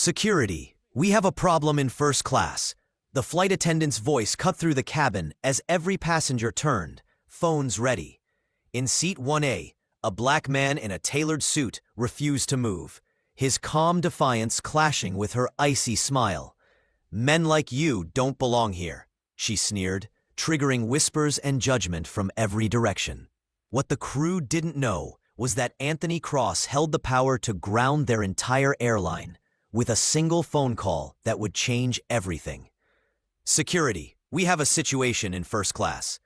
Security, we have a problem in first class. The flight attendant's voice cut through the cabin as every passenger turned, phones ready. In seat 1A, a black man in a tailored suit refused to move, his calm defiance clashing with her icy smile. "Men like you don't belong here," she sneered, triggering whispers and judgment from every direction. What the crew didn't know was that Anthony Cross held the power to ground their entire airline with a single phone call that would change everything. "Security, we have a situation in first class."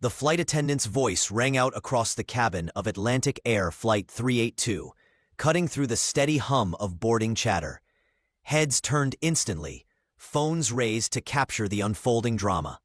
The flight attendant's voice rang out across the cabin of Atlantic Air Flight 382, cutting through the steady hum of boarding chatter. Heads turned instantly, phones raised to capture the unfolding drama.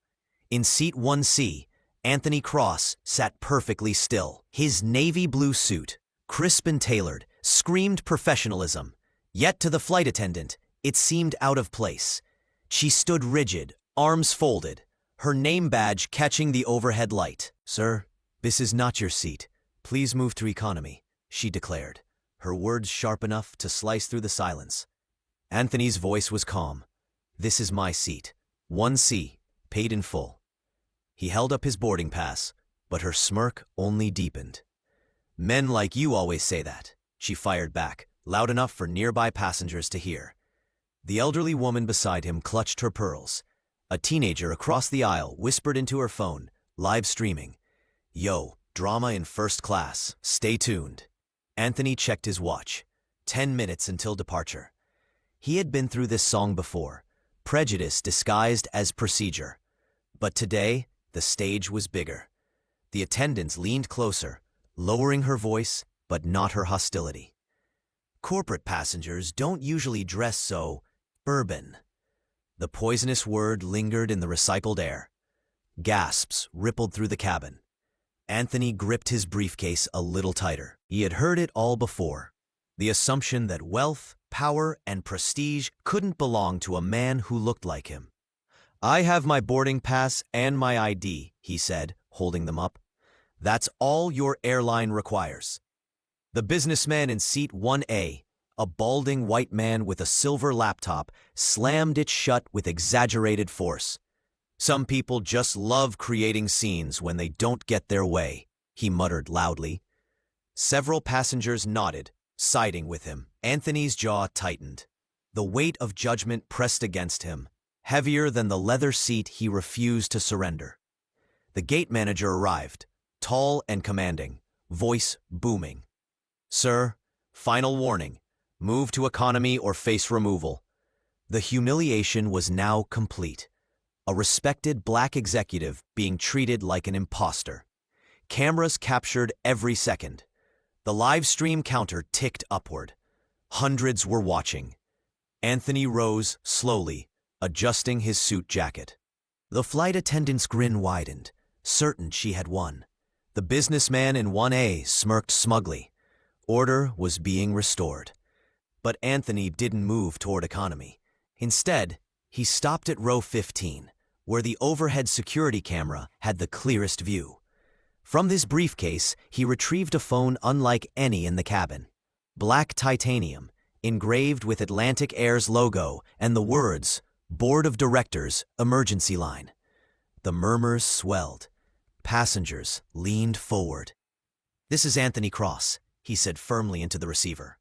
In seat 1C, Anthony Cross sat perfectly still. His navy blue suit, crisp and tailored, screamed professionalism. Yet to the flight attendant, it seemed out of place. She stood rigid, arms folded, her name badge catching the overhead light. "Sir, this is not your seat. Please move to economy," she declared, her words sharp enough to slice through the silence. Anthony's voice was calm. "This is my seat. 1C, paid in full." He held up his boarding pass, but her smirk only deepened. "Men like you always say that," she fired back, loud enough for nearby passengers to hear. The elderly woman beside him clutched her pearls. A teenager across the aisle whispered into her phone, live streaming, "Yo, drama in first class. Stay tuned." Anthony checked his watch. 10 minutes until departure. He had been through this song before, prejudice disguised as procedure. But today, the stage was bigger. The attendants leaned closer, lowering her voice, but not her hostility. "Corporate passengers don't usually dress so urban." The poisonous word lingered in the recycled air. Gasps rippled through the cabin. Anthony gripped his briefcase a little tighter. He had heard it all before. The assumption that wealth, power, and prestige couldn't belong to a man who looked like him. "I have my boarding pass and my ID," he said, holding them up. "That's all your airline requires." The businessman in seat 1A, a balding white man with a silver laptop, slammed it shut with exaggerated force. "Some people just love creating scenes when they don't get their way," he muttered loudly. Several passengers nodded, siding with him. Anthony's jaw tightened. The weight of judgment pressed against him, heavier than the leather seat he refused to surrender. The gate manager arrived, tall and commanding, voice booming. "Sir, final warning. Move to economy or face removal." The humiliation was now complete. A respected black executive being treated like an imposter. Cameras captured every second. The live stream counter ticked upward. Hundreds were watching. Anthony rose slowly, adjusting his suit jacket. The flight attendant's grin widened, certain she had won. The businessman in 1A smirked smugly. Order was being restored. But Anthony didn't move toward economy. Instead, he stopped at row 15, where the overhead security camera had the clearest view. From this briefcase, he retrieved a phone unlike any in the cabin. Black titanium, engraved with Atlantic Air's logo and the words, "Board of Directors, Emergency Line." The murmurs swelled. Passengers leaned forward. "This is Anthony Cross," he said firmly into the receiver.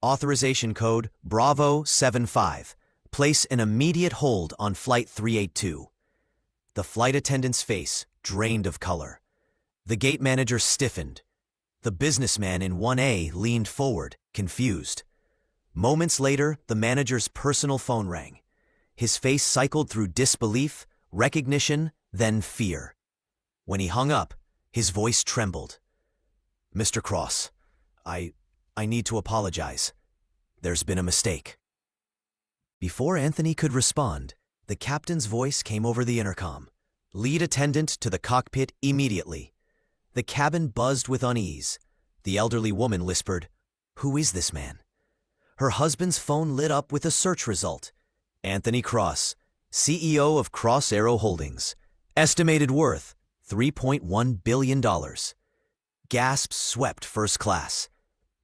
"Authorization code Bravo 75. Place an immediate hold on Flight 382. The flight attendant's face drained of color. The gate manager stiffened. The businessman in 1A leaned forward, confused. Moments later, the manager's personal phone rang. His face cycled through disbelief, recognition, then fear. When he hung up, his voice trembled. "Mr. Cross, I need to apologize. There's been a mistake." Before Anthony could respond, the captain's voice came over the intercom. "Lead attendant to the cockpit immediately." The cabin buzzed with unease. The elderly woman whispered, "Who is this man?" Her husband's phone lit up with a search result. Anthony Cross, CEO of Cross Aero Holdings. Estimated worth, $3.1 billion. Gasps swept first class.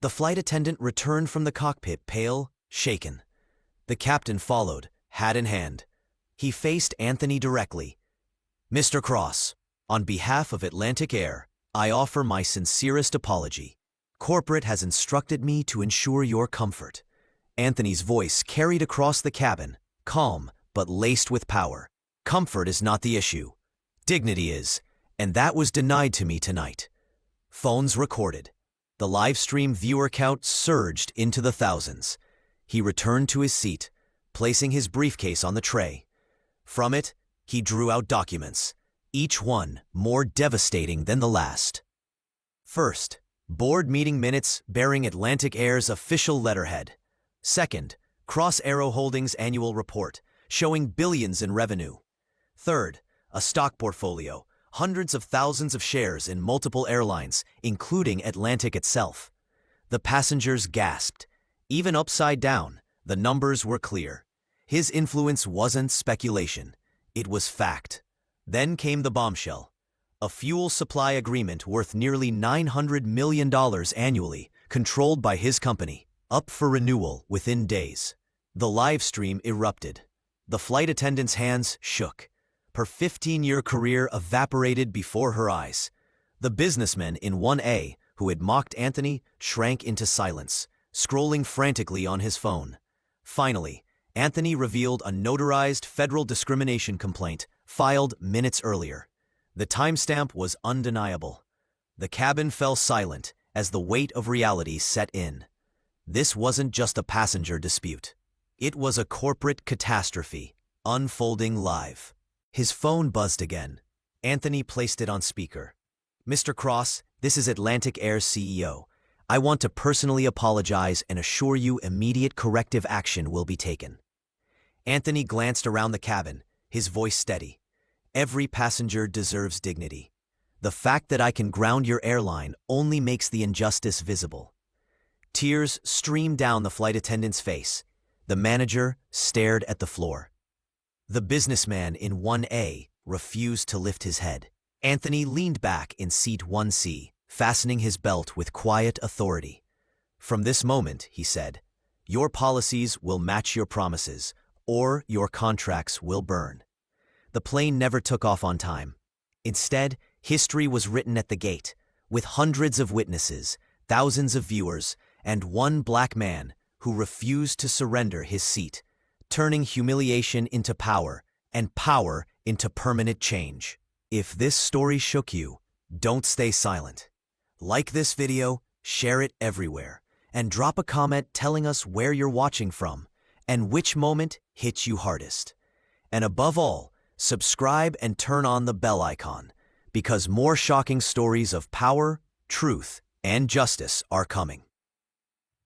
The flight attendant returned from the cockpit pale, shaken. The captain followed, hat in hand. He faced Anthony directly. "Mr. Cross, on behalf of Atlantic Air, I offer my sincerest apology. Corporate has instructed me to ensure your comfort." Anthony's voice carried across the cabin, calm but laced with power. "Comfort is not the issue. Dignity is, and that was denied to me tonight." Phones recorded. The live stream viewer count surged into the thousands. He returned to his seat, placing his briefcase on the tray. From it, he drew out documents, each one more devastating than the last. First, board meeting minutes bearing Atlantic Air's official letterhead. Second, Cross Aero Holdings annual report, showing billions in revenue. Third, a stock portfolio, hundreds of thousands of shares in multiple airlines, including Atlantic itself. The passengers gasped. Even upside down, the numbers were clear. His influence wasn't speculation. It was fact. Then came the bombshell. A fuel supply agreement worth nearly $900 million annually, controlled by his company, up for renewal within days. The live stream erupted. The flight attendant's hands shook. Her 15-year career evaporated before her eyes. The businessman in 1A, who had mocked Anthony, shrank into silence, scrolling frantically on his phone. Finally, Anthony revealed a notarized federal discrimination complaint filed minutes earlier. The timestamp was undeniable. The cabin fell silent as the weight of reality set in. This wasn't just a passenger dispute. It was a corporate catastrophe, unfolding live. His phone buzzed again. Anthony placed it on speaker. "Mr. Cross, this is Atlantic Air's CEO. I want to personally apologize and assure you immediate corrective action will be taken." Anthony glanced around the cabin, his voice steady. "Every passenger deserves dignity. The fact that I can ground your airline only makes the injustice visible." Tears streamed down the flight attendant's face. The manager stared at the floor. The businessman in 1A refused to lift his head. Anthony leaned back in seat 1C, fastening his belt with quiet authority. "From this moment," he said, "your policies will match your promises, or your contracts will burn." The plane never took off on time. Instead, history was written at the gate, with hundreds of witnesses, thousands of viewers, and one black man who refused to surrender his seat, turning humiliation into power and power into permanent change. If this story shook you, don't stay silent. Like this video, share it everywhere, and drop a comment telling us where you're watching from and which moment hits you hardest. And above all, subscribe and turn on the bell icon, because more shocking stories of power, truth, and justice are coming.